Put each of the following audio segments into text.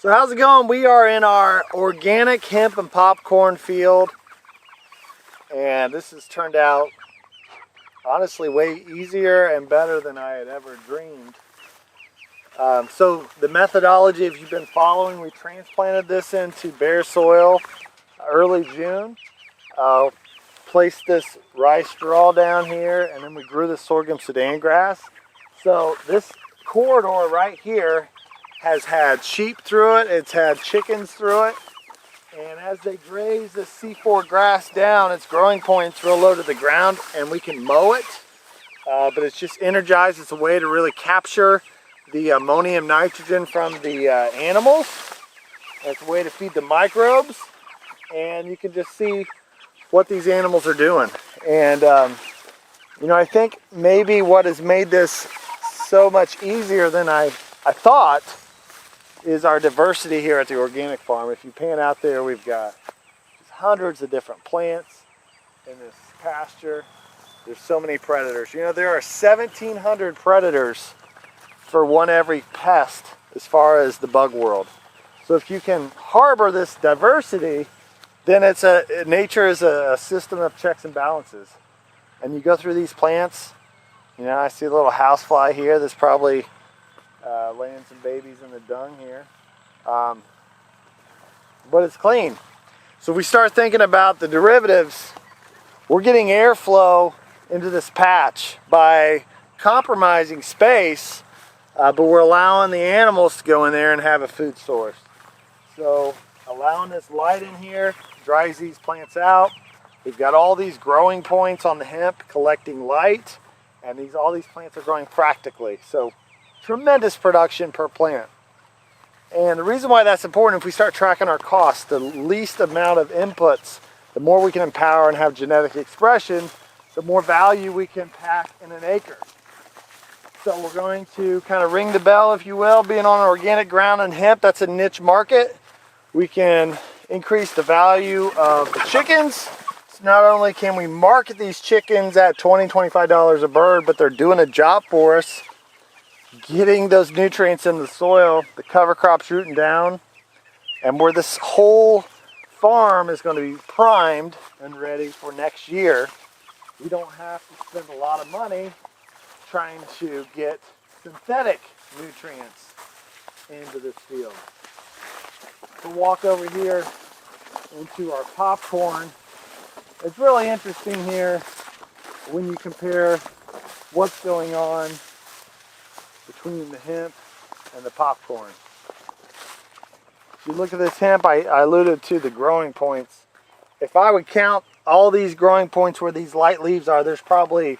So how's it going? We are in our organic hemp and popcorn field, and this has turned out honestly way easier and better than I had ever dreamed. So the methodology, if you've been following, we transplanted this into bare soil early June. Placed this rice straw down here, and then we grew the sorghum Sudan grass. So this corridor right here has had sheep through it, it's had chickens through it, and as they graze this C4 grass down, its growing point's real low to the ground, and we can mow it, but it's just energized. It's a way to really capture the ammonium nitrogen from the animals. It's a way to feed the microbes, and you can just see what these animals are doing. And you know, I think maybe what has made this so much easier than I thought is our diversity here at the organic farm. If you pan out there, we've got just hundreds of different plants in this pasture. There's so many predators. You know, there are 1,700 predators for one every pest as far as the bug world. So if you can harbor this diversity, then nature is a system of checks and balances. And you go through these plants, you know, I see a little housefly here that's probably laying some babies in the dung here. But it's clean. So if we start thinking about the derivatives, we're getting airflow into this patch by compromising space, but we're allowing the animals to go in there and have a food source. So allowing this light in here dries these plants out. We've got all these growing points on the hemp collecting light, and all these plants are growing practically. So tremendous production per plant. And the reason why that's important, if we start tracking our costs, the least amount of inputs, the more we can empower and have genetic expression, the more value we can pack in an acre. So we're going to kind of ring the bell, if you will, being on organic ground and hemp. That's a niche market. We can increase the value of the chickens. So not only can we market these chickens at $20, $25 a bird, but they're doing a job for us, getting those nutrients in the soil, the cover crop's rooting down, and where this whole farm is going to be primed and ready for next year. We don't have to spend a lot of money trying to get synthetic nutrients into this field. We'll walk over here into our popcorn. It's really interesting here when you compare what's going on between the hemp and the popcorn. If you look at this hemp, I alluded to the growing points. If I would count all these growing points where these light leaves are, there's probably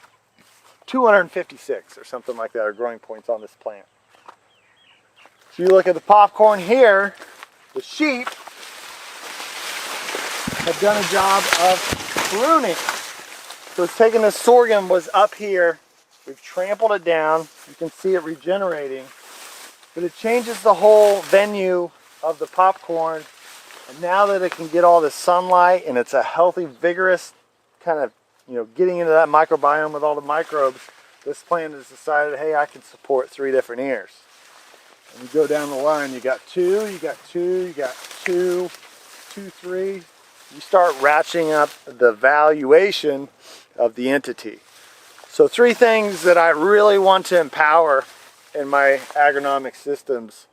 256 or something like that are growing points on this plant. If you look at the popcorn here, the sheep have done a job of pruning. So it's taking the sorghum was up here, we've trampled it down, you can see it regenerating, but it changes the whole venue of the popcorn, and now that it can get all the sunlight and it's a healthy, vigorous kind of, you know, getting into that microbiome with all the microbes, this plant has decided, hey, I can support 3 different ears. And you go down the line, you got 2, you got 2, you got 2, 2, 3. You start ratcheting up the valuation of the entity. So 3 things that I really want to empower in my agronomic systems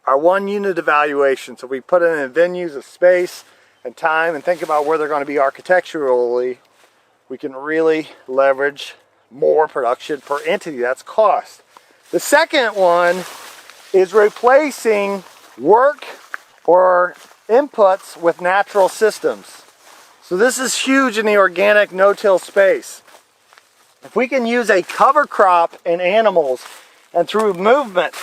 are 1, unit evaluation. So we put it in venues of space and time and think about where they're going to be architecturally. We can really leverage more production per entity. That's cost. The second one is replacing work or inputs with natural systems. So this is huge in the organic no-till space. If we can use a cover crop in animals, and through movement,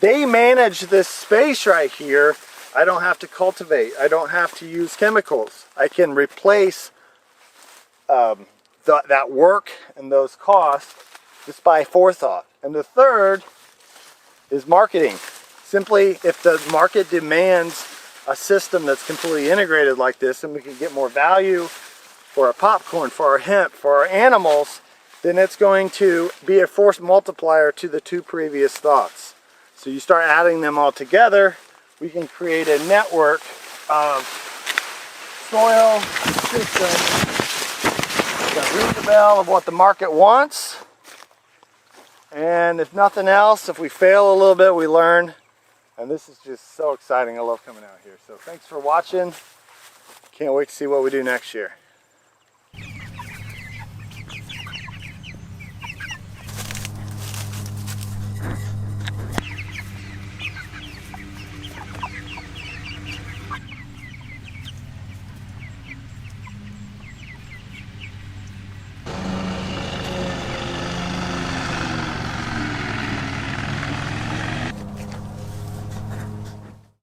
they manage this space right here, I don't have to cultivate. I don't have to use chemicals. I can replace that work and those costs just by forethought. And the third is marketing. Simply, if the market demands a system that's completely integrated like this, and we can get more value for our popcorn, for our hemp, for our animals, then it's going to be a force multiplier to the 2 previous thoughts. So you start adding them all together, we can create a network of soil systems that ring the bell of what the market wants. And if nothing else, if we fail a little bit, we learn. And this is just so exciting. I love coming out here. So thanks for watching. Can't wait to see what we do next year.